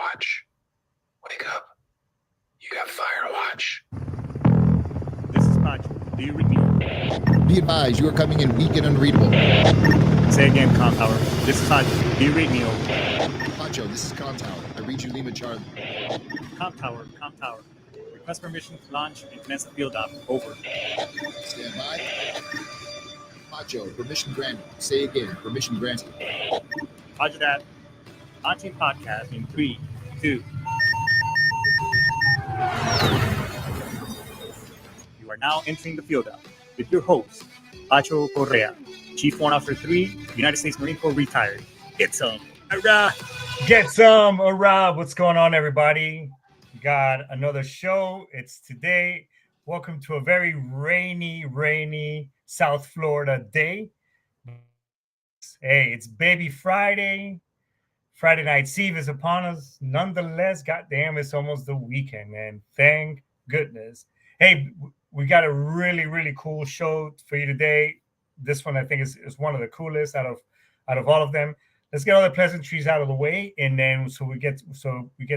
watch. Wake up. You got fire to watch. This is Pacho. Do you read me? Be advised, you are coming in weak and unreadable. Say again, Com Tower. This is Pacho. Do you read me? Over. Pacho, this is Com Tower. I read you, Lima Charlie. Com Tower. Request permission to launch and commence the field op. Over. Stand by. Pacho, permission granted. Say again, permission granted. Roger that. Launching podcast in 3, 2. You are now entering the field op with your host, Pacho Correa, Chief Warrant Officer 3, United States Marine Corps retired. Get some. Hurrah! Get some. Hurrah! What's going on, everybody? We got another show. It's today. Welcome to a very rainy South Florida day. Hey, it's Baby Friday. Friday Night's Eve is upon us. Nonetheless, goddamn, it's almost the weekend, man. Thank goodness. Hey, we got a really cool show for you today. This one, I think, is one of the coolest out of all of them. Let's get all the pleasantries out of the way, and then so we get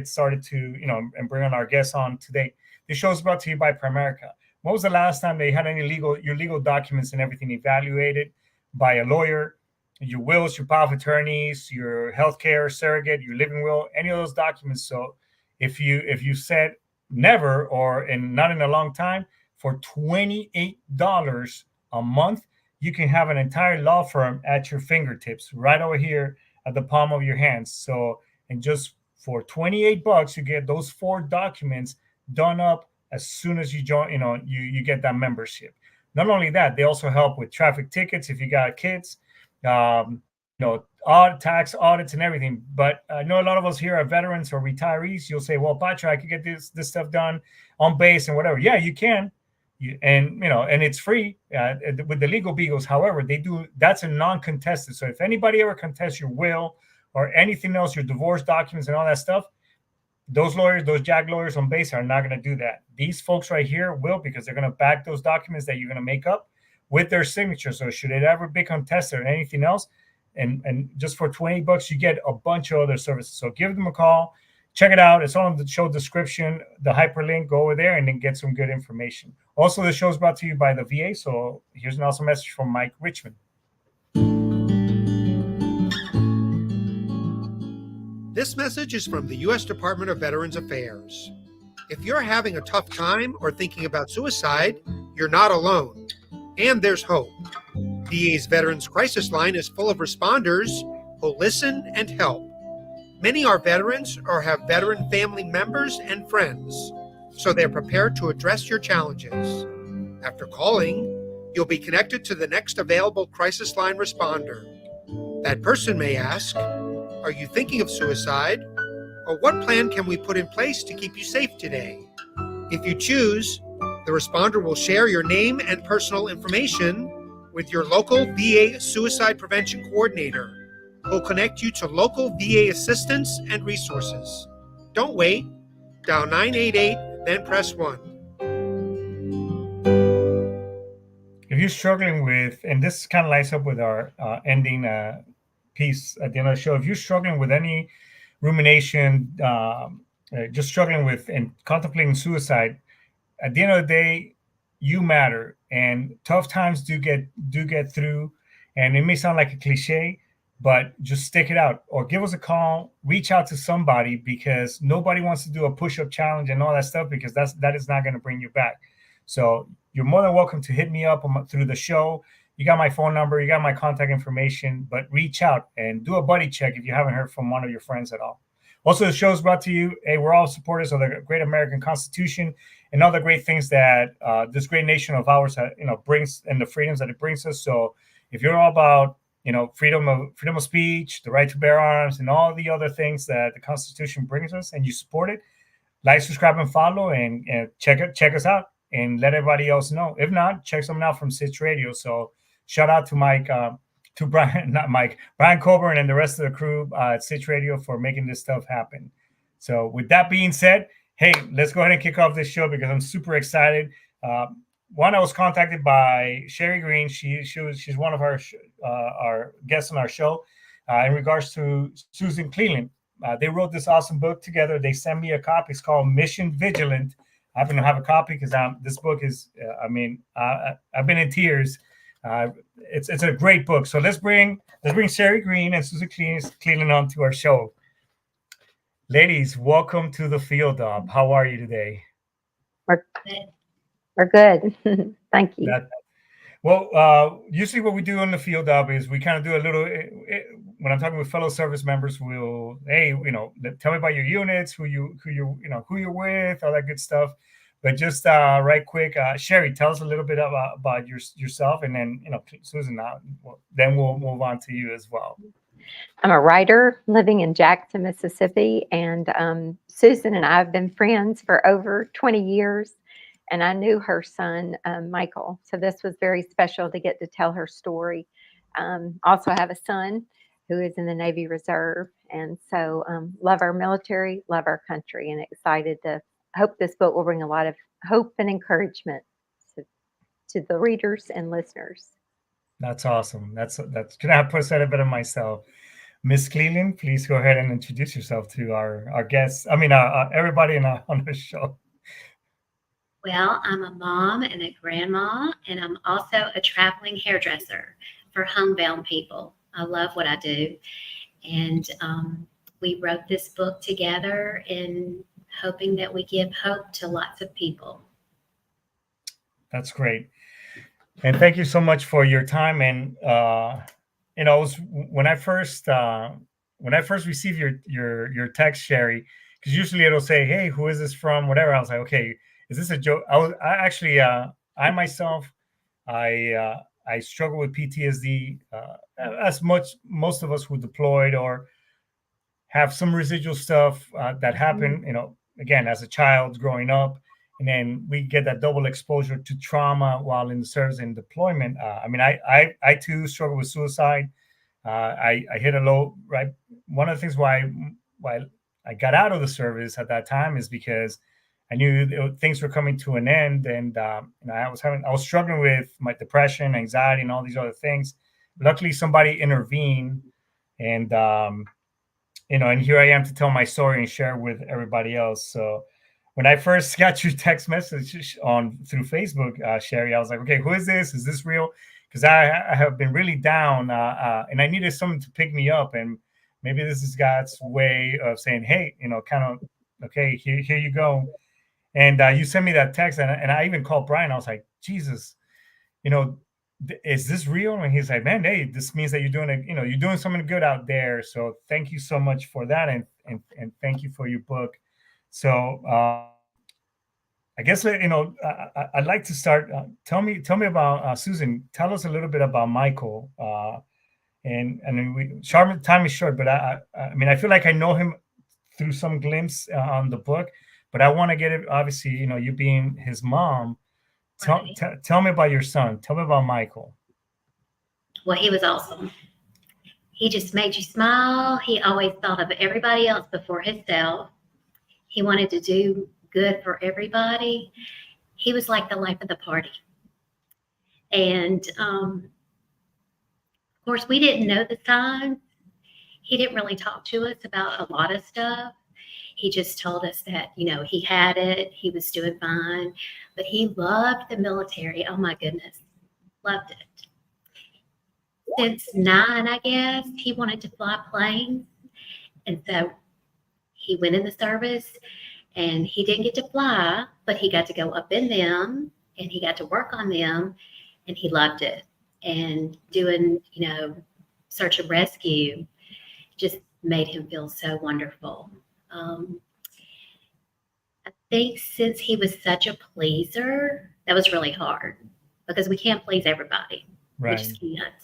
started to and bring on our guests on today. This show is brought to you by Primerica. When was the last time they had your legal documents and everything evaluated by a lawyer? Your wills, your power of attorneys, your healthcare surrogate, your living will, any of those documents. So if you said never or not in a long time, for $28 a month, you can have an entire law firm at your fingertips right over here at the palm of your hands. So, and just for $28, you get those 4 documents done up as soon as you join, you get that membership. Not only that, they also help with traffic tickets if you got kids, tax audits and everything. But I know a lot of us here are veterans or retirees. You'll say, well, Pacho, I could get this stuff done on base and whatever. Yeah, you can. And it's free with the legal beagles. However, that's a non-contested. So if anybody ever contests your will or anything else, your divorce documents and all that stuff, those JAG lawyers on base are not going to do that. These folks right here will, because they're going to back those documents that you're going to make up with their signature. So should it ever be contested or anything else, and just for $20, you get a bunch of other services. So give them a call. Check it out. It's on the show description, the hyperlink. Go over there and then get some good information. Also, the show is brought to you by the VA. So here's an awesome message from Mike Richmond. This message is from the U.S. Department of Veterans Affairs. If you're having a tough time or thinking about suicide, you're not alone. And there's hope. VA's Veterans Crisis Line is full of responders who listen and help. Many are veterans or have veteran family members and friends, so they're prepared to address your challenges. After calling, you'll be connected to the next available crisis line responder. That person may ask, are you thinking of suicide? Or what plan can we put in place to keep you safe today? If you choose, the responder will share your name and personal information with your local VA Suicide Prevention Coordinator, who will connect you to local VA assistance and resources. Don't wait. Dial 988, then press 1. If you're struggling with, and this kind of lines up with our ending piece at the end of the show, if you're struggling with any rumination, just struggling with and contemplating suicide, at the end of the day, you matter, and tough times do get through. And it may sound like a cliche, but just stick it out or give us a call, reach out to somebody, because nobody wants to do a push-up challenge and all that stuff, because that is not going to bring you back. So you're more than welcome to hit me up through the show. You got my phone number, you got my contact information, but reach out and do a buddy check if you haven't heard from one of your friends at all. Also, the show is brought to you. Hey, we're all supporters of the great American Constitution and all the great things that this great nation of ours, brings, and the freedoms that it brings us. So if you're all about freedom of speech, the right to bear arms, and all the other things that the Constitution brings us, and you support it, like, subscribe, and follow, and check us out, and let everybody else know. If not, check something out from Sitch Radio. So shout out to Brian Coburn and the rest of the crew at Sitch Radio for making this stuff happen. So with that being said, hey, let's go ahead and kick off this show because I'm super excited. One, I was contacted by Sherye Green. She's one of our guests on our show in regards to Susan Cleland. they wrote this awesome book together. They sent me a copy. It's called Mission Vigilant. I happen to have a copy because this book is, I've been in tears. It's a great book. So let's bring Sherye Green and Susan Cleland on to our show. Ladies, welcome to the Field Up. How are you today? We're good. Thank you. Usually what we do on the Field Up is we kind of do a little. When I'm talking with fellow service members, we'll tell me about your units, who you're with, all that good stuff. But just right quick, Sherye, tell us a little bit about yourself, and then Susan. Then we'll move on to you as well. I'm a writer living in Jackson, Mississippi, and Susan and I have been friends for over 20 years, and I knew her son, Michael. So this was very special to get to tell her story. Also, I have a son who is in the Navy Reserve, and so love our military, love our country, and excited to hope this book will bring a lot of hope and encouragement to the readers and listeners. That's awesome. That's can I put that a bit of myself? Miss Cleland, please go ahead and introduce yourself to our guests. Everybody on the show. Well, I'm a mom and a grandma, and I'm also a traveling hairdresser for homebound people. I love what I do. And we wrote this book together in hoping that we give hope to lots of people. That's great. And thank you so much for your time. And when I first received your text, Sherye, because usually it'll say, "Hey, who is this from?" Whatever. I was like, "Okay, is this a joke?" I myself struggle with PTSD as most of us who deployed or have some residual stuff that happened. Again, as a child growing up. And then we get that double exposure to trauma while in the service and deployment. I too struggle with suicide. I hit a low, right? One of the things why I got out of the service at that time is because I knew things were coming to an end, and I was struggling with my depression, anxiety, and all these other things. Luckily, somebody intervened, and and here I am to tell my story and share with everybody else. So when I first got your text message through Facebook, Sherye, I was like, okay, who is this? Is this real? Because I have been really down, and I needed someone to pick me up. And maybe this is God's way of saying, hey, okay, here you go. And you sent me that text, and I even called Brian. I was like, Jesus, is this real? And he's like, man, hey, this means that you're doing something good out there. So thank you so much for that, and thank you for your book. So I guess I'd like to start. Tell me about Susan. Tell us a little bit about Michael. And time is short, but I feel like I know him through some glimpse on the book, but I want to get it. Obviously, you being his mom. Tell me about your son. Tell me about Michael. Well, he was awesome. He just made you smile. He always thought of everybody else before himself. He wanted to do good for everybody. He was like the life of the party. And of course, we didn't know the signs. He didn't really talk to us about a lot of stuff. He just told us that, he had it. He was doing fine. But he loved the military. Oh, my goodness. Loved it. Since 9, I guess, he wanted to fly planes. And so he went in the service, and he didn't get to fly, but he got to go up in them, and he got to work on them, and he loved it. And doing, search and rescue just made him feel so wonderful. I think since he was such a pleaser, that was really hard because we can't please everybody. Right. We just can't.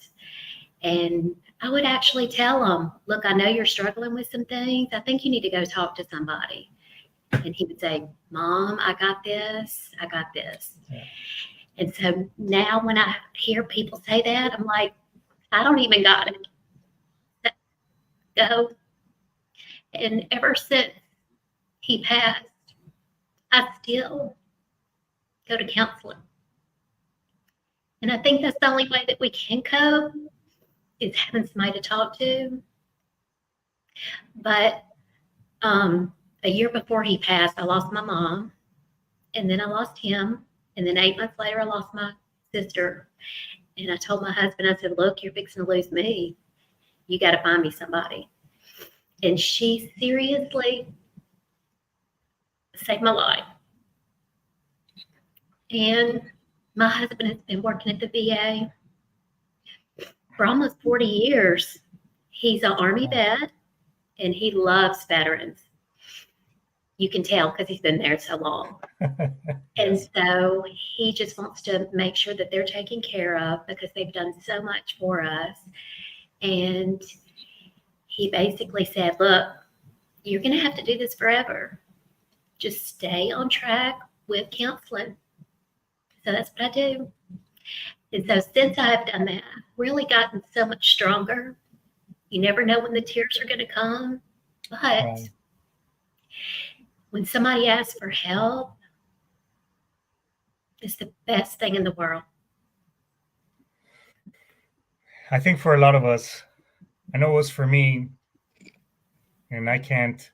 And I would actually tell him, look, I know you're struggling with some things. I think you need to go talk to somebody. And he would say, Mom, I got this. I got this. Yeah. And so now when I hear people say that, I'm like, I don't even got it. Go. And ever since he passed, I still go to counseling. And I think that's the only way that we can cope is having somebody to talk to. But A year before he passed, I lost my mom, and then I lost him, and then 8 months later, I lost my sister. And I told my husband, I said, look, you're fixing to lose me. You got to find me somebody. And she seriously saved my life. And my husband has been working at the VA for almost 40 years. He's an Army vet, and he loves veterans. You can tell because he's been there so long. And so he just wants to make sure that they're taken care of because they've done so much for us. And he basically said, look, you're going to have to do this forever. Just stay on track with counseling. So that's what I do. And so since I've done that, I've really gotten so much stronger. You never know when the tears are going to come, but Right. when somebody asks for help, it's the best thing in the world. I think for a lot of us, I know it was for me, and I can't.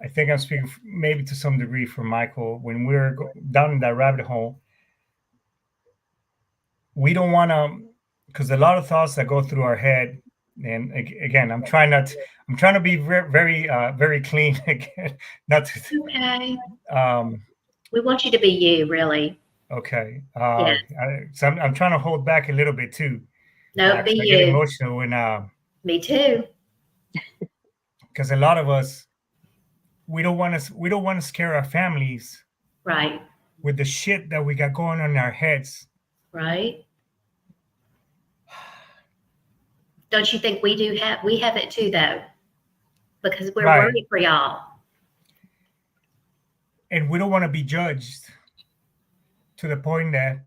I think I'm speaking maybe to some degree for Michael. When we're down in that rabbit hole, we don't want to, because a lot of thoughts that go through our head. And again, I'm trying to be very clean again, not to. Okay. Um, We want you to be you, really. okay. Yes. So I'm trying to hold back a little bit too. No, 'Cause be I get you. emotional when Me too. because a lot of us we don't want to scare our families Right. with the shit that we got going on in our heads. Right. Don't you think we have it too, though? Because we're Right. worried for y'all. And we don't want to be judged to the point that,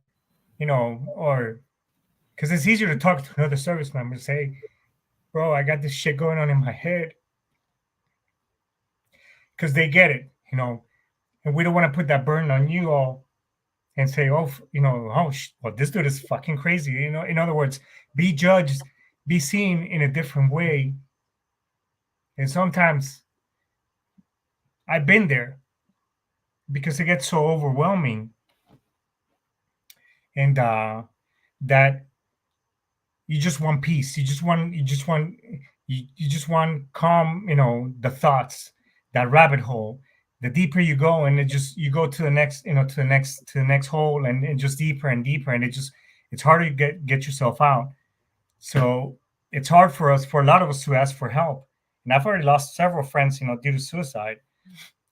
or because it's easier to talk to another service member and say, bro, I got this shit going on in my head. Because they get it, and we don't want to put that burden on you all and say, well, this dude is fucking crazy. In other words, be judged, be seen in a different way. And sometimes I've been there because it gets so overwhelming, and that you just want peace. You just want calm. The thoughts, that rabbit hole. The deeper you go, and you go to the next, to the next hole, and just deeper and deeper, and it's harder to get yourself out. So it's hard for a lot of us to ask for help. And I've already lost several friends, due to suicide.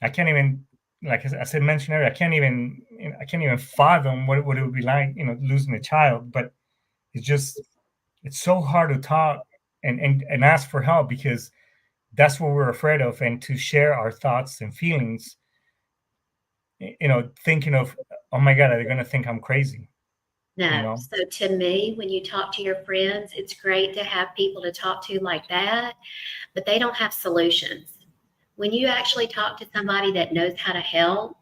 I can't even, like I said, mentioned earlier, I can't even fathom what it would be like, losing a child. But it's so hard to talk and ask for help because that's what we're afraid of, and to share our thoughts and feelings, thinking of, oh my God, are they going to think I'm crazy? No. So to me, when you talk to your friends, it's great to have people to talk to like that, but they don't have solutions. When you actually talk to somebody that knows how to help,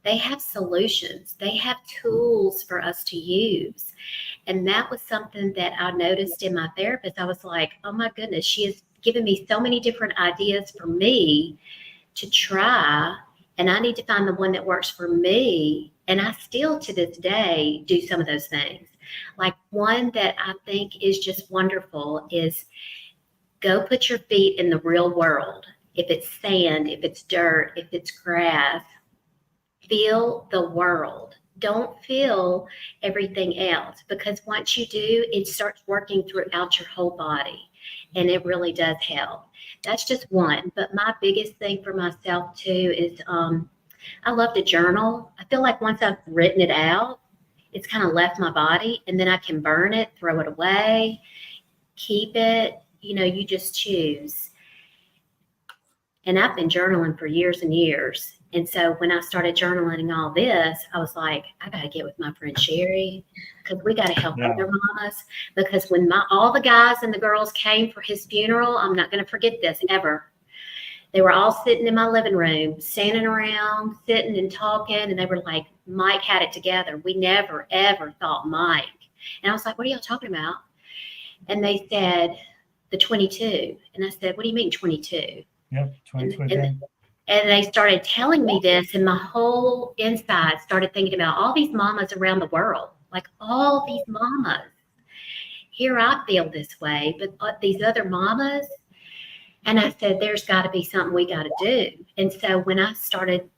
they have solutions. They have tools for us to use. And that was something that I noticed in my therapist. I was like, oh my goodness, she has given me so many different ideas for me to try. And I need to find the one that works for me. And I still, to this day, do some of those things. Like one that I think is just wonderful is go put your feet in the real world. If it's sand, if it's dirt, if it's grass, feel the world. Don't feel everything else, because once you do, it starts working throughout your whole body, and it really does help. That's just one. But my biggest thing for myself too is I love to journal. I feel like once I've written it out, it's kind of left my body, and then I can burn it, throw it away, keep it. You just choose. And I've been journaling for years and years. And so when I started journaling all this, I was like, I got to get with my friend Sherye, because we got to help other mamas. Because when all the guys and the girls came for his funeral, I'm not going to forget this ever. They were all sitting in my living room, standing around, sitting and talking. And they were like, Mike had it together. We never, ever thought Mike. And I was like, what are y'all talking about? And they said, the 22. And I said, what do you mean 22? Yep, 24 And, day. and they started telling me this, and my whole inside started thinking about all these mamas around the world, like all these mamas. Here I feel this way, but these other mamas. And I said, there's got to be something we got to do. And so when I started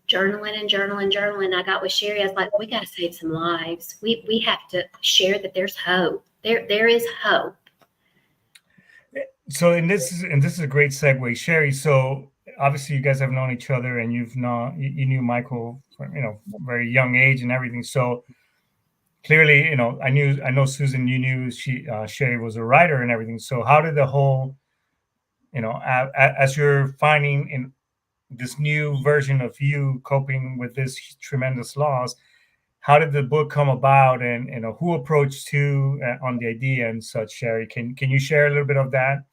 journaling, I got with Sherye. I was like, we got to save some lives. We have to share that there's hope. There is hope. So, and this is a great segue, Sherye. So, obviously, you guys have known each other, and you knew Michael from very young age and everything. So, clearly, I know Susan. You knew Sherye was a writer and everything. So, how did the whole, as you're finding in this new version of you coping with this tremendous loss, how did the book come about, and who approached who on the idea and such? Sherye, can you share a little bit of that?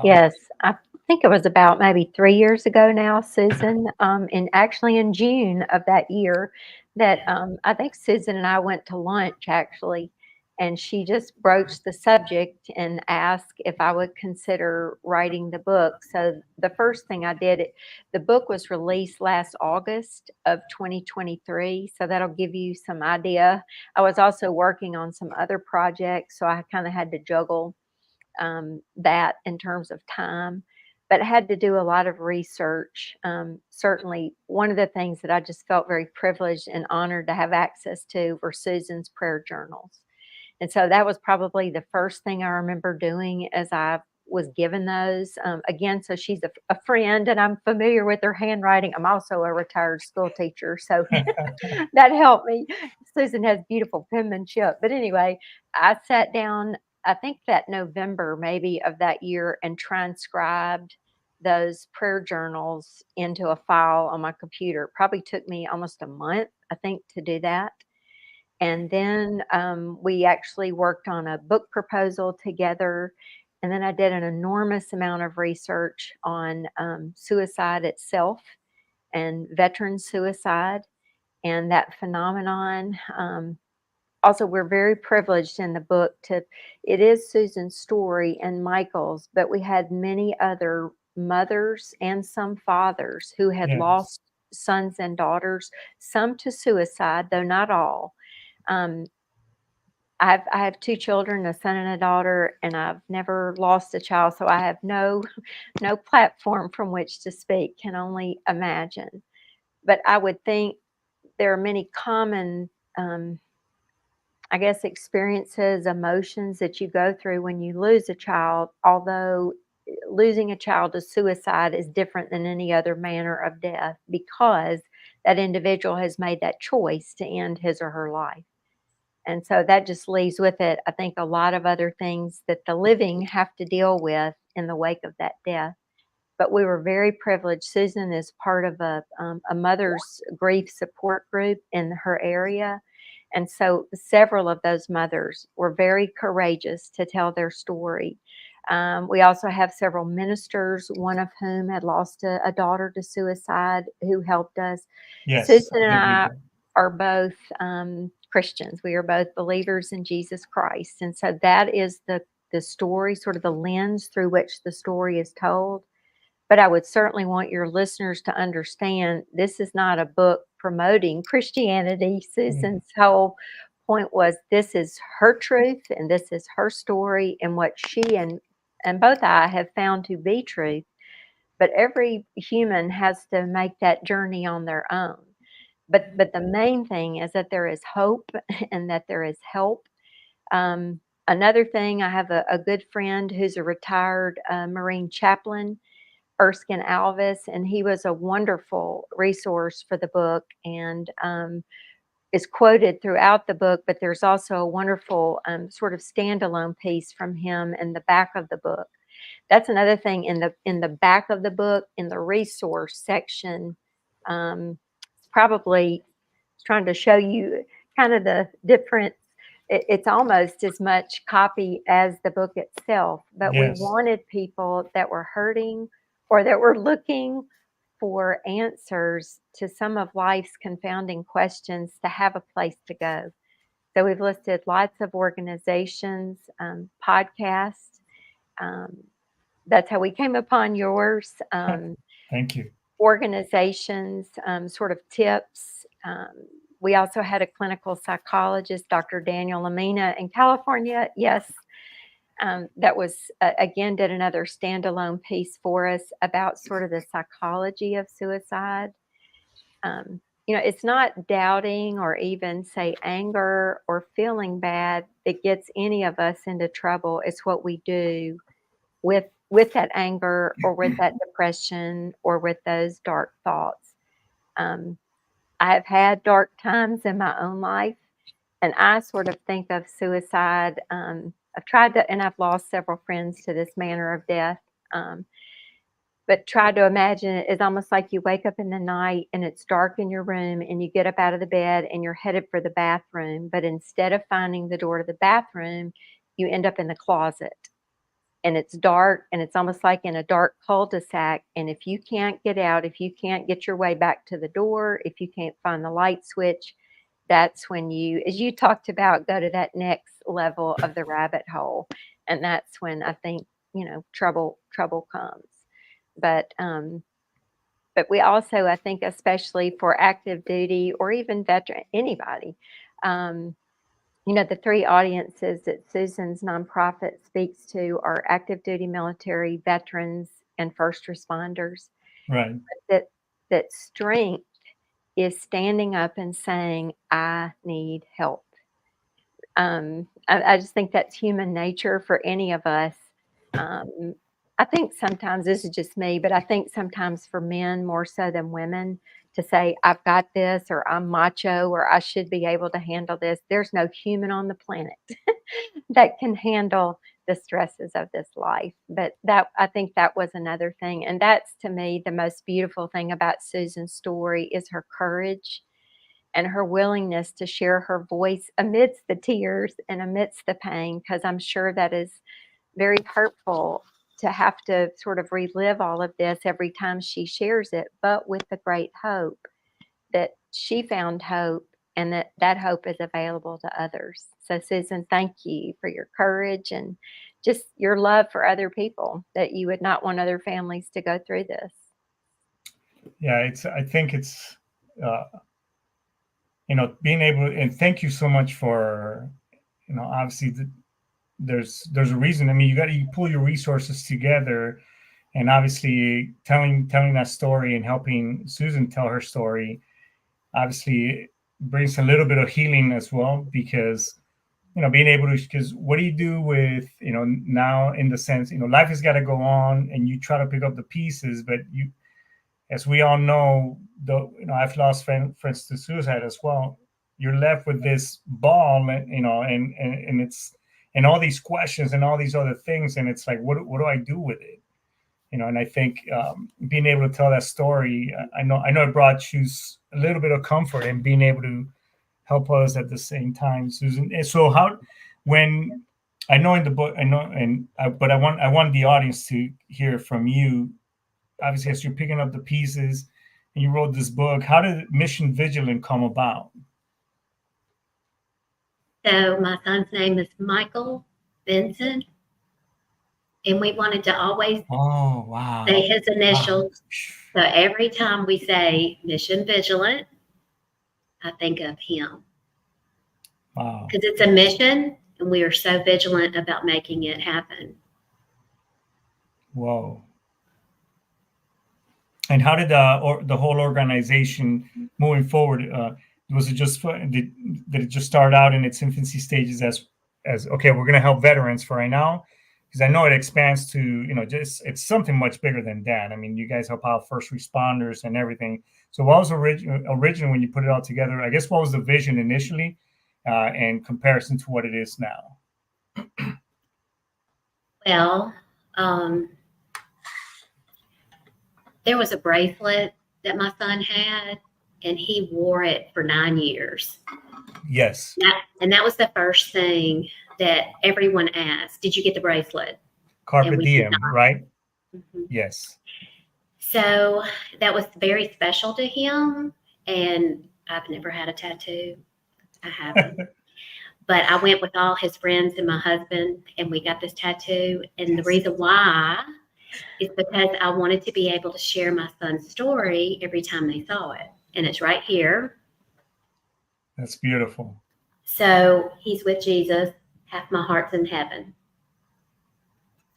Yes, I think it was about maybe 3 years ago now, Susan, in June of that year that I think Susan and I went to lunch actually, and she just broached the subject and asked if I would consider writing the book. So the first thing I did, the book was released last August of 2023, so that'll give you some idea. I was also working on some other projects, so I kind of had to juggle that in terms of time, but had to do a lot of research. Certainly, one of the things that I just felt very privileged and honored to have access to were Susan's prayer journals. And so that was probably the first thing I remember doing as I was given those. Again, so she's a friend and I'm familiar with her handwriting. I'm also a retired school teacher, so that helped me. Susan has beautiful penmanship. But anyway, I sat down, I think that November maybe of that year, and transcribed those prayer journals into a file on my computer. It probably took me almost a month, I think, to do that. And then we actually worked on a book proposal together. And then I did an enormous amount of research on suicide itself and veteran suicide and that phenomenon. Also, we're very privileged in the book it is Susan's story and Michael's, but we had many other mothers and some fathers who had Yes. lost sons and daughters, some to suicide, though not all. I have two children, a son and a daughter, and I've never lost a child, so I have no platform from which to speak, can only imagine. But I would think there are many common, I guess, experiences, emotions that you go through when you lose a child, although losing a child to suicide is different than any other manner of death because that individual has made that choice to end his or her life. And so that just leaves with it, I think, a lot of other things that the living have to deal with in the wake of that death. But we were very privileged. Susan is part of a mother's grief support group in her area. And so several of those mothers were very courageous to tell their story. We also have several ministers, one of whom had lost a daughter to suicide, who helped us. Yes, Susan and I I did read are both Christians. We are both believers in Jesus Christ. And so that is the story, sort of the lens through which the story is told. But I would certainly want your listeners to understand this is not a book promoting Christianity. Susan's whole point was this is her truth and this is her story and what she and both I have found to be truth. But every human has to make that journey on their own. But the main thing is that there is hope and that there is help. Another thing, I have a good friend who's a retired Marine chaplain, Erskine Alvis, and he was a wonderful resource for the book and is quoted throughout the book, but there's also a wonderful sort of standalone piece from him in the back of the book. That's another thing in the back of the book, in the resource section. It's probably trying to show you kind of the difference. It's almost as much copy as the book itself, but we Yes. wanted people that were hurting or that were looking for answers to some of life's confounding questions to have a place to go. So we've listed lots of organizations, podcasts, that's how we came upon yours. Thank you. Organizations, sort of tips. We also had a clinical psychologist, Dr. Daniel Lamina in California. Yes, that was, again, did another standalone piece for us about sort of the psychology of suicide. It's not doubting or even say anger or feeling bad that gets any of us into trouble. It's what we do with that anger or with that depression or with those dark thoughts. I've had dark times in my own life, and I sort of think of suicide. I've tried to, and I've lost several friends to this manner of death. But try to imagine it as almost like you wake up in the night and it's dark in your room and you get up out of the bed and you're headed for the bathroom. But instead of finding the door to the bathroom, you end up in the closet. And it's dark and it's almost like in a dark cul-de-sac. And if you can't get out, if you can't get your way back to the door, if you can't find the light switch, that's when you, as you talked about, go to that next level of the rabbit hole. And that's when I think, trouble comes. But we also, I think, especially for active duty or even veteran, anybody, the three audiences that Susan's nonprofit speaks to are active duty military, veterans, and first responders. Right. That strength is standing up and saying, I need help. I just think that's human nature for any of us. I think sometimes, this is just me, but I think sometimes for men more so than women to say, I've got this, or I'm macho, or I should be able to handle this. There's no human on the planet that can handle the stresses of this life. But I think that was another thing. And that's, to me, the most beautiful thing about Susan's story is her courage and her willingness to share her voice amidst the tears and amidst the pain, because I'm sure that is very hurtful to have to sort of relive all of this every time she shares it, but with the great hope that she found hope and that hope is available to others. So Susan, thank you for your courage and just your love for other people, that you would not want other families to go through this. Yeah, I think it's, being able, and thank you so much for, obviously there's a reason. I mean, you pull your resources together, and obviously telling that story and helping Susan tell her story, obviously brings a little bit of healing as well, because, being able to, because what do you do with, now in the sense, life has got to go on and you try to pick up the pieces, but you, as we all know, I've lost friends to suicide as well. You're left with this ball, and it's, and all these questions and all these other things. And it's like, what do I do with it? And I think being able to tell that story, I know it brought you a little bit of comfort in being able to help us at the same time, Susan. And so when I know in the book, but I want the audience to hear from you, obviously, as you're picking up the pieces and you wrote this book, how did Mission Vigilant come about? So my son's name is Michael Benson, and we wanted to always say his initials. Wow. So every time we say Mission Vigilant, I think of him. Wow. Because it's a mission, and we are so vigilant about making it happen. Whoa. And how did the whole organization moving forward? Was it just did it just start out in its infancy stages as okay, we're going to help veterans for right now? Because I know it expands to just it's something much bigger than that. I mean, you guys help out first responders and everything. So what was original when you put it all together? I guess what was the vision initially, in comparison to what it is now? Well, there was a bracelet that my son had, and he wore it for 9 years. Yes. And that was the first thing that everyone asked. Did you get the bracelet? Carpe diem, right? Mm-hmm. Yes. So that was very special to him. And I've never had a tattoo. I haven't. But I went with all his friends and my husband, and we got this tattoo. And the reason why is because I wanted to be able to share my son's story every time they saw it. And it's right here. That's beautiful. So he's with Jesus. Half my heart's in heaven.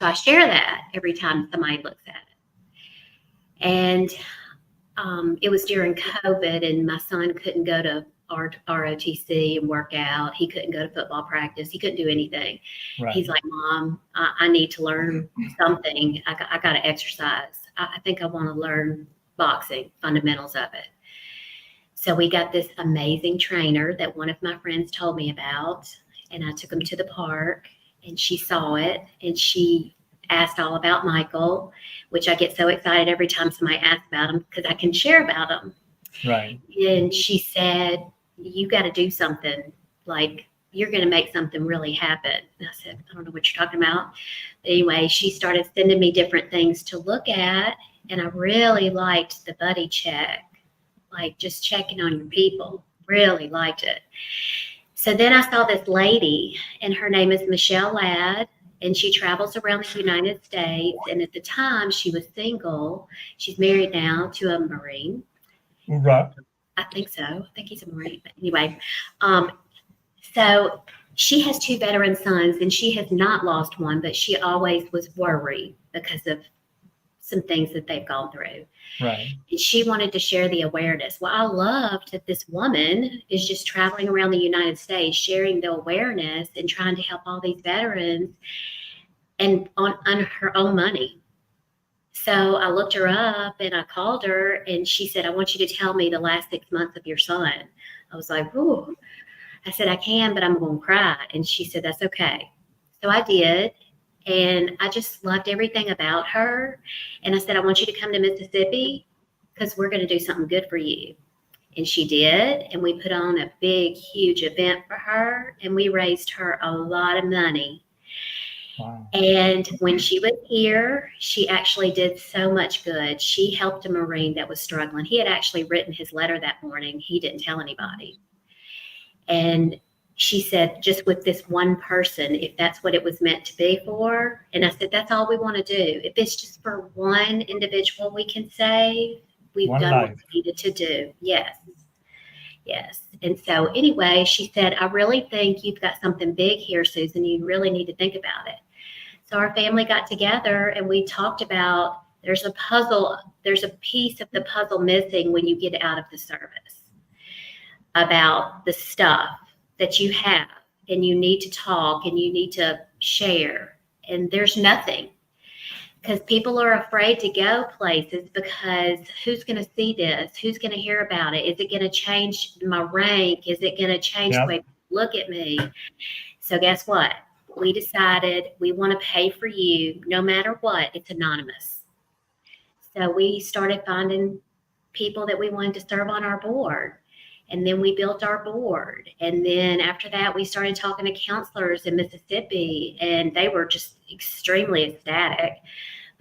So I share that every time somebody looks at it. And it was during COVID, and my son couldn't go to ROTC and work out. He couldn't go to football practice. He couldn't do anything. Right. He's like, Mom, I need to learn something. I got to exercise. I think I want to learn boxing, fundamentals of it. So we got this amazing trainer that one of my friends told me about, and I took him to the park, and she saw it, and she asked all about Michael, which I get so excited every time somebody asks about him because I can share about him. Right. And she said, you got to do something, like you're going to make something really happen. And I said, I don't know what you're talking about. But anyway, she started sending me different things to look at, and I really liked the buddy check, like just checking on your people. Really liked it. So then I saw this lady, and her name is Michelle Ladd, and she travels around the United States. And at the time, she was single. She's married now to a Marine. Right. I think so. I think he's a Marine. But anyway, so she has 2 veteran sons, and she has not lost one, but she always was worried because of some things that they've gone through. Right. And she wanted to share the awareness. Well, I loved that this woman is just traveling around the United States, sharing the awareness and trying to help all these veterans and on her own money. So I looked her up and I called her, and she said, I want you to tell me the last 6 months of your son. I was like, ooh. I said, I can, but I'm going to cry. And she said, that's okay. So I did. And I just loved everything about her. And I said, I want you to come to Mississippi because we're going to do something good for you. And she did. And we put on a big, huge event for her. And we raised her a lot of money. Wow. And when she was here, she actually did so much good. She helped a Marine that was struggling. He had actually written his letter that morning. He didn't tell anybody. And she said, just with this one person, if that's what it was meant to be for. And I said, that's all we want to do. If it's just for one individual we can save, we've done what we needed to do. Yes. Yes. And so anyway, she said, I really think you've got something big here, Susan. You really need to think about it. So our family got together and we talked about there's a piece of the puzzle missing when you get out of the service about the stuff that you have, and you need to talk and you need to share, and there's nothing because people are afraid to go places because who's going to see this? Who's going to hear about it? Is it going to change my rank? Is it going to change the way people look at me? So guess what? We decided we want to pay for you no matter what. It's anonymous. So we started finding people that we wanted to serve on our board. And then we built our board. And then after that, we started talking to counselors in Mississippi, and they were just extremely ecstatic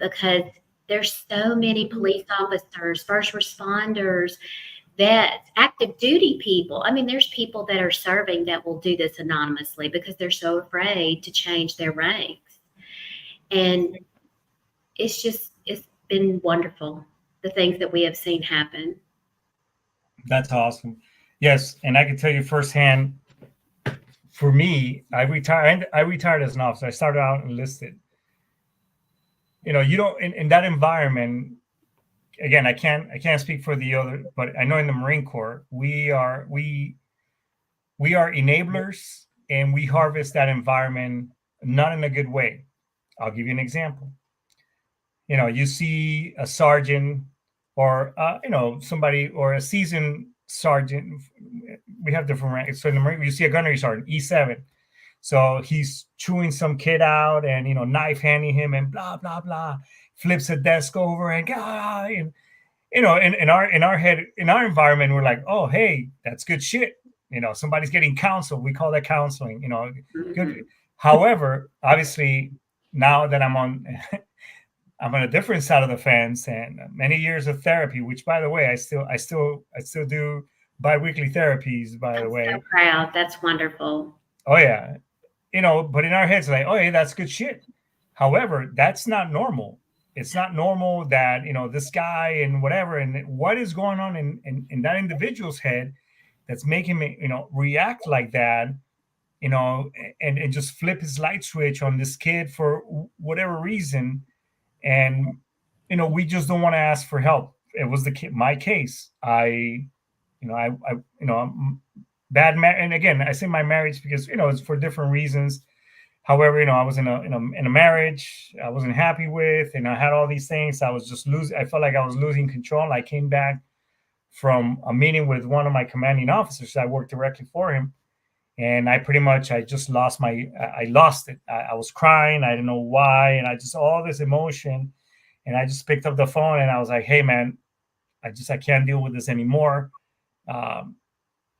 because there's so many police officers, first responders, vets, active duty people. I mean, there's people that are serving that will do this anonymously because they're so afraid to change their ranks. And it's been wonderful, the things that we have seen happen. That's awesome. Yes, and I can tell you firsthand, for me, I retired as an officer. I started out enlisted. You know, you don't in that environment, again, I can't speak for the other, but I know in the Marine Corps, we are enablers, and we harvest that environment not in a good way. I'll give you an example. You know, you see a sergeant or somebody or a seasoned sergeant. We have different ranks. So in the Marine, you see a gunnery sergeant, E7. So he's chewing some kid out and, knife handing him and blah, blah, blah, flips a desk over and in our head, in our environment, we're like, oh, hey, that's good shit. Somebody's getting counsel. We call that counseling, good. However, obviously now that I'm on a different side of the fence, and many years of therapy, which, by the way, I still do biweekly therapies, by the way. I'm so proud. That's wonderful. Oh yeah. But in our heads, like, oh, hey, that's good shit. However, that's not normal. it's not normal that, this guy and whatever, and what is going on in that individual's head that's making me, react like that, and just flip his light switch on this kid for whatever reason. And, we just don't want to ask for help. It was my case. I'm bad. And again, I say my marriage because, it's for different reasons. However, I was in a marriage I wasn't happy with, and I had all these things. I was just I felt like I was losing control. I came back from a meeting with one of my commanding officers. I worked directly for him, and I just lost I lost it. I was crying. I didn't know why, and I just all this emotion, and I just picked up the phone and I was like, "Hey, man, I can't deal with this anymore."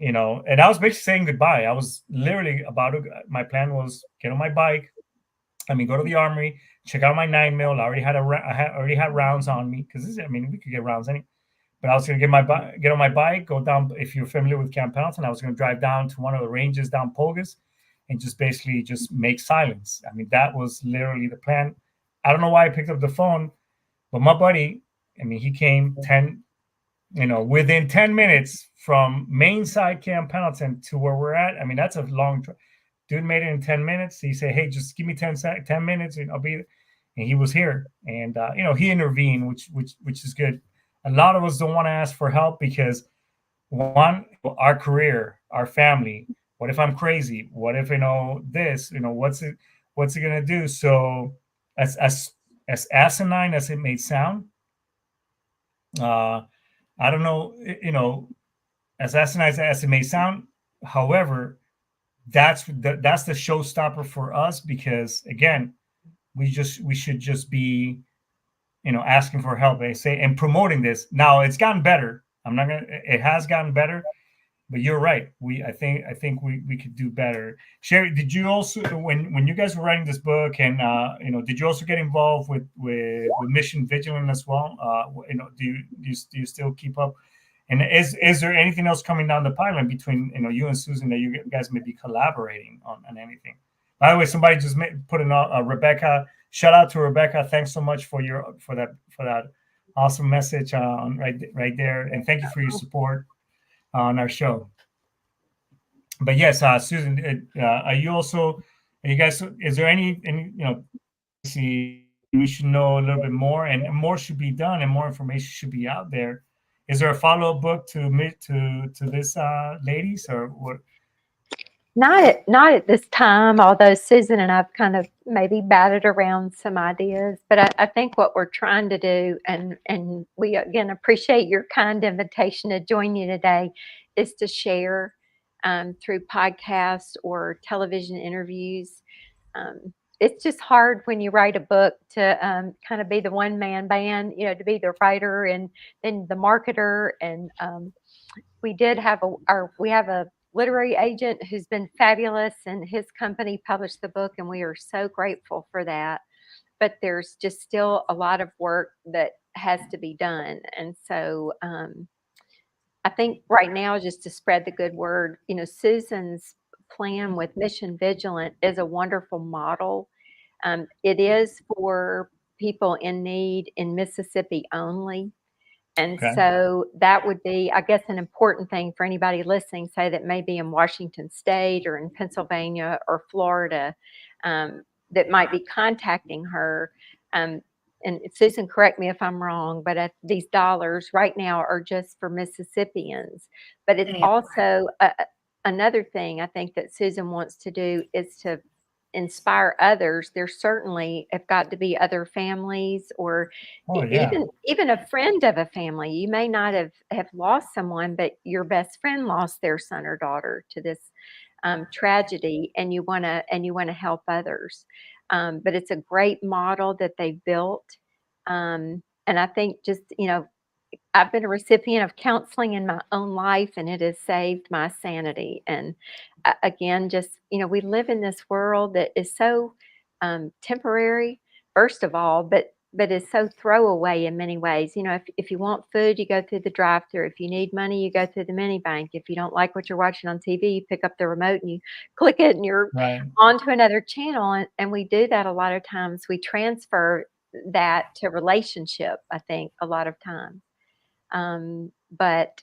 And I was basically saying goodbye. I was literally my plan was get on my bike. Go to the armory, check out my 9mm. I already had rounds on me because we could get rounds but I was going to get on my bike, go down. If you're familiar with Camp Pendleton, I was going to drive down to one of the ranges down Pogus and just basically just make silence. That was literally the plan. I don't know why I picked up the phone, but my buddy, he came within 10 minutes from main side Camp Pendleton to where we're at. That's a long drive. Dude made it in 10 minutes. He said, "Hey, just give me 10 minutes and I'll be there." And he was here. And, he intervened, which is good. A lot of us don't want to ask for help because, one, our career, our family. What if I'm crazy? What if, this, what's it going to do? So as asinine as it may sound, I don't know, as asinine as it may sound, however, that's the showstopper for us because, again, we should just be, asking for help. I say, and promoting this. Now it's gotten better. It has gotten better, but you're right. I think we could do better. Sherye, did you also, when you guys were writing this book and, did you also get involved with Mission Vigilant as well? Do you still keep up? And is there anything else coming down the pipeline between, you and Susan that you guys may be collaborating on anything? By the way, somebody just put in Rebecca. Shout out to Rebecca. Thanks so much for that awesome message right there, and thank you for your support on our show. But yes, Susan, are you guys? Is there any we should know a little bit more, and more should be done, and more information should be out there? Is there a follow-up book to this, ladies, or what? Not at this time, although Susan and I've kind of maybe batted around some ideas. But I think what we're trying to do, and we again appreciate your kind invitation to join you today, is to share through podcasts or television interviews. It's just hard when you write a book to kind of be the one-man band, to be the writer and then the marketer. And we have a literary agent who's been fabulous, and his company published the book, and we are so grateful for that. But there's just still a lot of work that has to be done. And so I think right now, just to spread the good word, Susan's plan with Mission Vigilant is a wonderful model. It is for people in need in Mississippi only. And so that would be, I guess, an important thing for anybody listening, say that may be in Washington State or in Pennsylvania or Florida, that might be contacting her. And Susan, correct me if I'm wrong, but these dollars right now are just for Mississippians. But it's also another thing I think that Susan wants to do is to inspire others. There certainly have got to be other families, or even a friend of a family. You may not have lost someone, but your best friend lost their son or daughter to this tragedy, and you want to help others. But it's a great model that they built, and I think just I've been a recipient of counseling in my own life, and it has saved my sanity. And again, just, we live in this world that is so temporary, first of all, but is so throwaway in many ways. If you want food, you go through the drive-thru. If you need money, you go through the mini bank. If you don't like what you're watching on TV, you pick up the remote and you click it and you're on to another channel. And we do that a lot of times. We transfer that to relationship, I think, a lot of times. But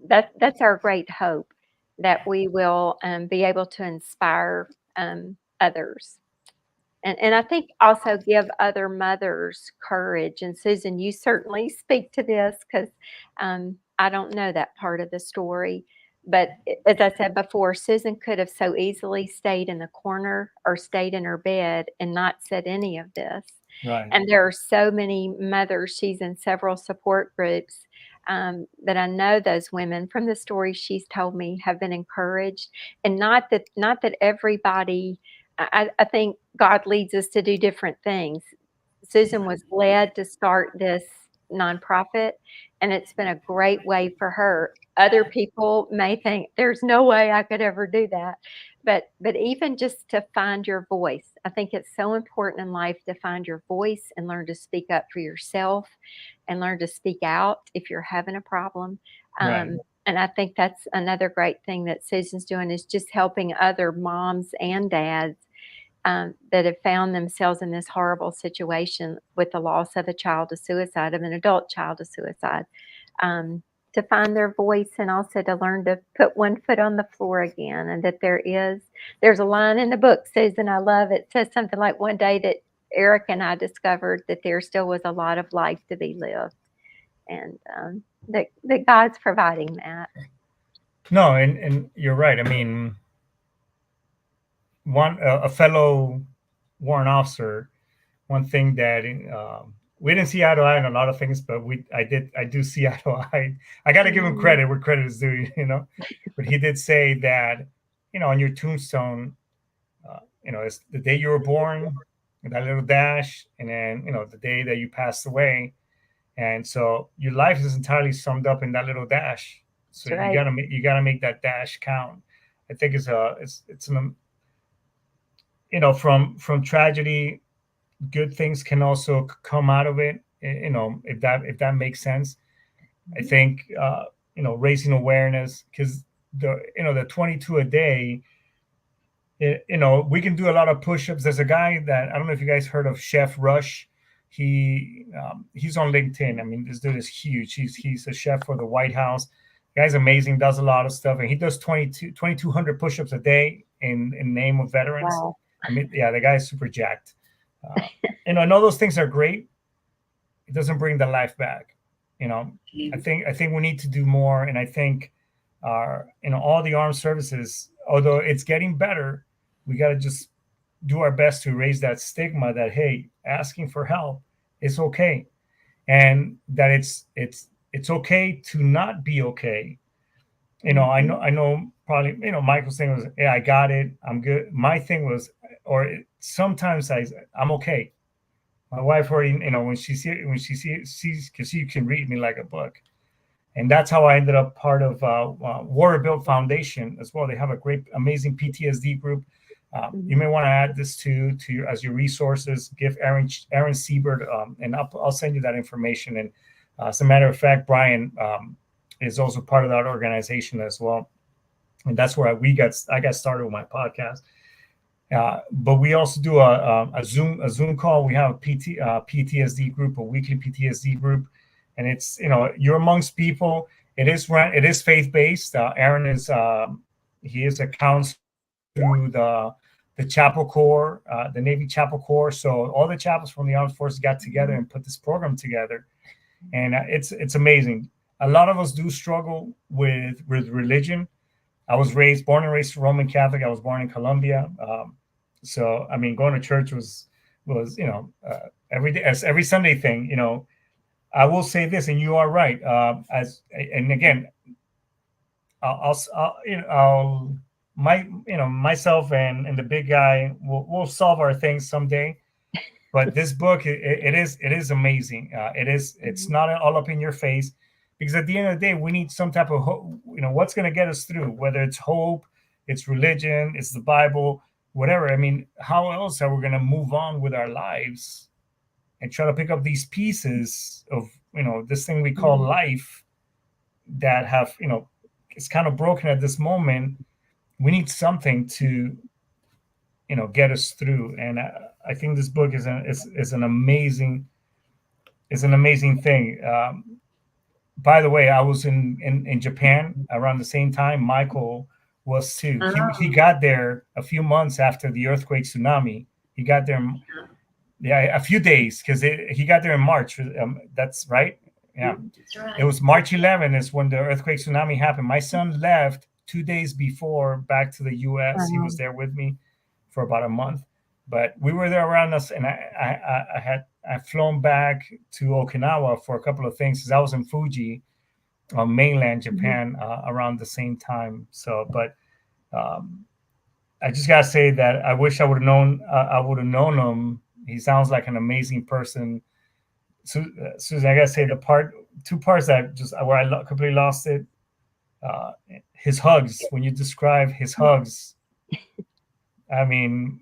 that's our great hope, that we will be able to inspire others. And I think also give other mothers courage. And Susan, you certainly speak to this because I don't know that part of the story. But as I said before, Susan could have so easily stayed in the corner or stayed in her bed and not said any of this. Right. And there are so many mothers, she's in several support groups, that I know those women from the stories she's told me have been encouraged. And not that everybody, I think God leads us to do different things. Susan was led to start this nonprofit, and it's been a great way for her. Other people may think there's no way I could ever do that. But even just to find your voice, I think it's so important in life to find your voice and learn to speak up for yourself and learn to speak out if you're having a problem. Right. And I think that's another great thing that Susan's doing, is just helping other moms and dads that have found themselves in this horrible situation with the loss of a child to suicide, of an adult child to suicide, to find their voice, and also to learn to put one foot on the floor again. And that there's a line in the book, Susan, I love it. It says something like, one day that Eric and I discovered that there still was a lot of life to be lived, and that God's providing that. No, and you're right. I mean, a fellow warrant officer, one thing that we didn't see eye to eye on a lot of things, but I do see eye to eye. I got to give him credit where credit is due, But he did say that, on your tombstone, it's the day you were born, that little dash, and then the day that you passed away, and so your life is entirely summed up in that little dash. So Right. you gotta make that dash count. I think it's an from tragedy, good things can also come out of it. If that makes sense. I think raising awareness, because the 22 a day. We can do a lot of push-ups. There's a guy that, I don't know if you guys heard of, Chef Rush. He's on LinkedIn. I mean, this dude is huge. He's a chef for the White House. The guy's amazing. Does a lot of stuff, and he does 2,200 push-ups a day in name of veterans. Wow. I mean, yeah, the guy is super jacked. I know those things are great. It doesn't bring the life back. I think we need to do more, and I think all the armed services, although it's getting better, we got to just do our best to raise that stigma that, hey, asking for help is okay, and that it's okay to not be okay. I know probably, Michael's thing was, yeah, I got it, I'm good. My thing was, sometimes I'm okay. My wife already, when she sees, because she can read me like a book. And that's how I ended up part of Warrior Build Foundation as well. They have a great, amazing PTSD group. You may want to add this to as your resources. Give Aaron Siebert, and I'll send you that information. And as a matter of fact, Brian is also part of that organization as well. And that's where I got started with my podcast. But we also do a Zoom call. We have a PTSD group, a weekly PTSD group. And it's, you're amongst people. It is faith-based. Aaron is, he is a counselor through the Chapel Corps, the Navy Chapel Corps. So all the chapels from the Armed Forces got together and put this program together. And it's amazing. A lot of us do struggle with religion. I was born and raised Roman Catholic. I was born in Colombia. So, I mean, going to church was every day, as every Sunday thing, I will say this, and you are right. Myself and the big guy will solve our things someday. But this book, it is amazing. It's not all up in your face, because at the end of the day, we need some type of hope. What's going to get us through? Whether it's hope, it's religion, it's the Bible, whatever. I mean, how else are we going to move on with our lives and try to pick up these pieces of, this thing we call life that have, it's kind of broken at this moment. We need something to get us through. And I think this book is an amazing thing. By the way, I was in Japan around the same time Michael was too. He got there a few months after the earthquake tsunami. He got there, a few days, because he got there in March. That's right. Yeah, That's right. It was March 11 is when the earthquake tsunami happened. My son left 2 days before back to the U.S. He was there with me for about a month, but we were there around us, and I flown back to Okinawa for a couple of things because I was in Fuji on mainland Japan around the same time. So, but I just gotta say that I wish I would have known him. He sounds like an amazing person. Susan, I gotta say two parts that where I completely lost it. His hugs. When you describe his hugs, I mean,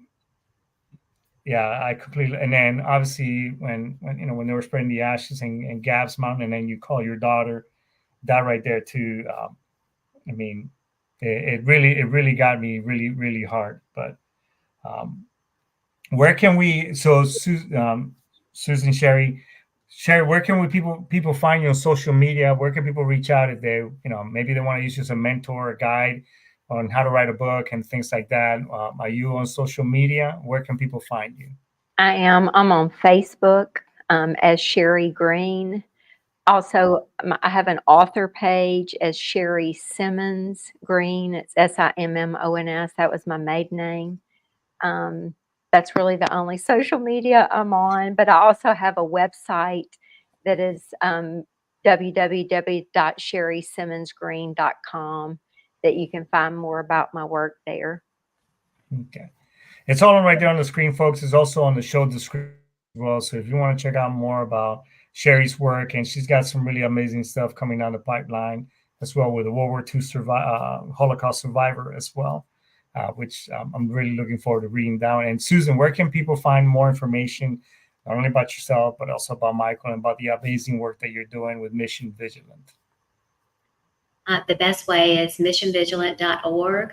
yeah, I completely. And then obviously when they were spreading the ashes in Gab's Mountain, and then you call your daughter, that right there too. I mean, it really got me really hard. But where can we? So Susan, Sherye, where can people find you on social media? Where can people reach out if they, maybe they want to use you as a mentor, a guide on how to write a book and things like that? Are you on social media? Where can people find you? I'm on Facebook as Sherye Green. Also, I have an author page as Sherye Simmons Green. It's Simmons. That was my maiden name. That's really the only social media I'm on. But I also have a website that is www.sherrysimmonsgreen.com that you can find more about my work there. Okay. It's all right there on the screen, folks. It's also on the show description as well. So if you want to check out more about Sherye's work, and she's got some really amazing stuff coming down the pipeline as well with a World War II Holocaust survivor as well, which I'm really looking forward to reading down. And Susan, where can people find more information, not only about yourself, but also about Michael and about the amazing work that you're doing with Mission Vigilant? The best way is missionvigilant.org,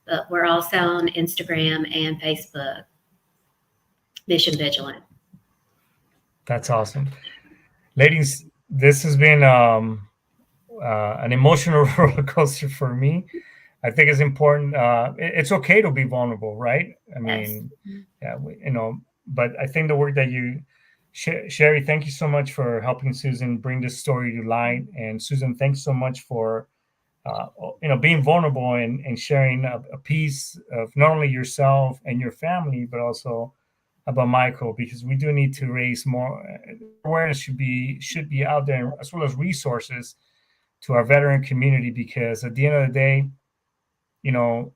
but we're also on Instagram and Facebook. Mission Vigilant. That's awesome. Ladies, this has been an emotional roller coaster for me. I think it's important. It's okay to be vulnerable, right? I mean, yeah, but I think the work that you, Sherye, thank you so much for helping Susan bring this story to light. And Susan, thanks so much for, being vulnerable and sharing a piece of not only yourself and your family, but also about Michael, because we do need to raise more awareness. Should be out there, as well as resources to our veteran community, because at the end of the day, and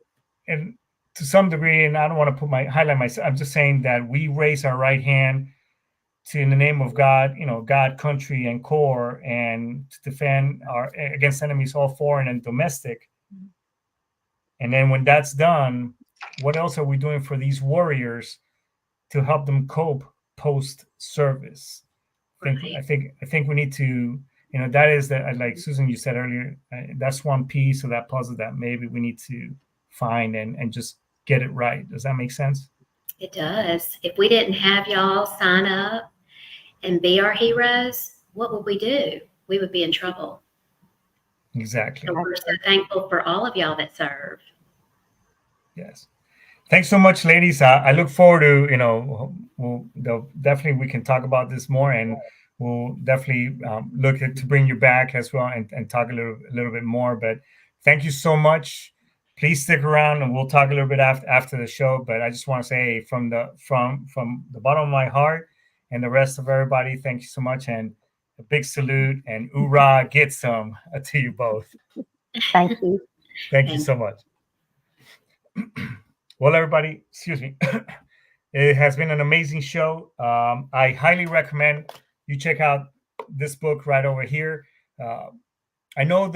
to some degree, and I don't want to highlight myself, I'm just saying that we raise our right hand to, in the name of God, God, country, and core, and to defend against enemies, all foreign and domestic. And then when that's done, what else are we doing for these warriors to help them cope post-service? I think we need to, that is that, like Susan, you said earlier, that's one piece of that puzzle that maybe we need to find and just get it right. Does that make sense? It does. If we didn't have y'all sign up and be our heroes, what would we do? We would be in trouble. Exactly. So we're so thankful for all of y'all that serve. Yes. Thanks so much, ladies. I look forward to, definitely we can talk about this more, and we'll definitely look to bring you back as well and talk a little bit more. But thank you so much. Please stick around, and we'll talk a little bit after the show. But I just want to say from the bottom of my heart and the rest of everybody, thank you so much, and a big salute and hoorah, get some to you both. Thank you. Thank you so much. Well, everybody, excuse me. It has been an amazing show. I highly recommend you check out this book right over here. I know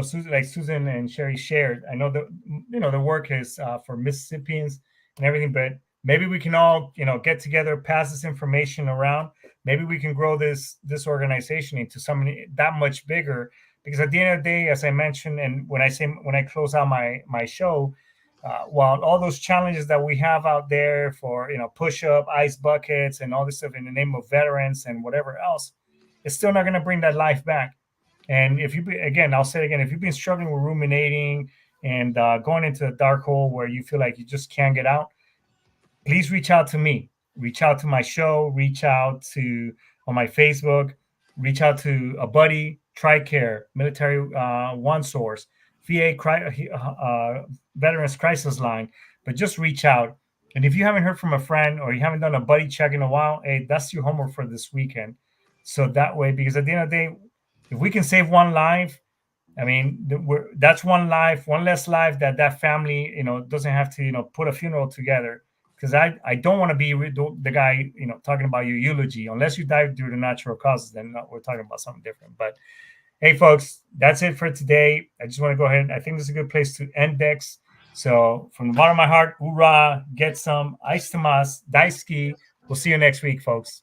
Susan, like Susan and Sherye shared, I know the work is for Mississippians and everything, but maybe we can all, get together, pass this information around. Maybe we can grow this organization into something that much bigger, because at the end of the day, as I mentioned, and when I close out my show, while all those challenges that we have out there for, push up, ice buckets, and all this stuff in the name of veterans and whatever else, it's still not going to bring that life back. And if I'll say it again, if you've been struggling with ruminating and going into a dark hole where you feel like you just can't get out, please reach out to me. Reach out to my show. Reach out to on my Facebook. Reach out to a buddy, TRICARE, Military One Source, VA Veterans Crisis Line. But just reach out. And if you haven't heard from a friend or you haven't done a buddy check in a while, hey, that's your homework for this weekend. So that way, because at the end of the day, if we can save one life, I mean, that's one life, one less life that family, doesn't have to, put a funeral together. Because I don't want to be the guy, talking about your eulogy. Unless you die due to natural causes, then we're talking about something different. But hey, folks, that's it for today. I just want to go ahead. I think this is a good place to end Dex. So from the bottom of my heart, hoorah, get some, ice to mas, daisuki. We'll see you next week, folks.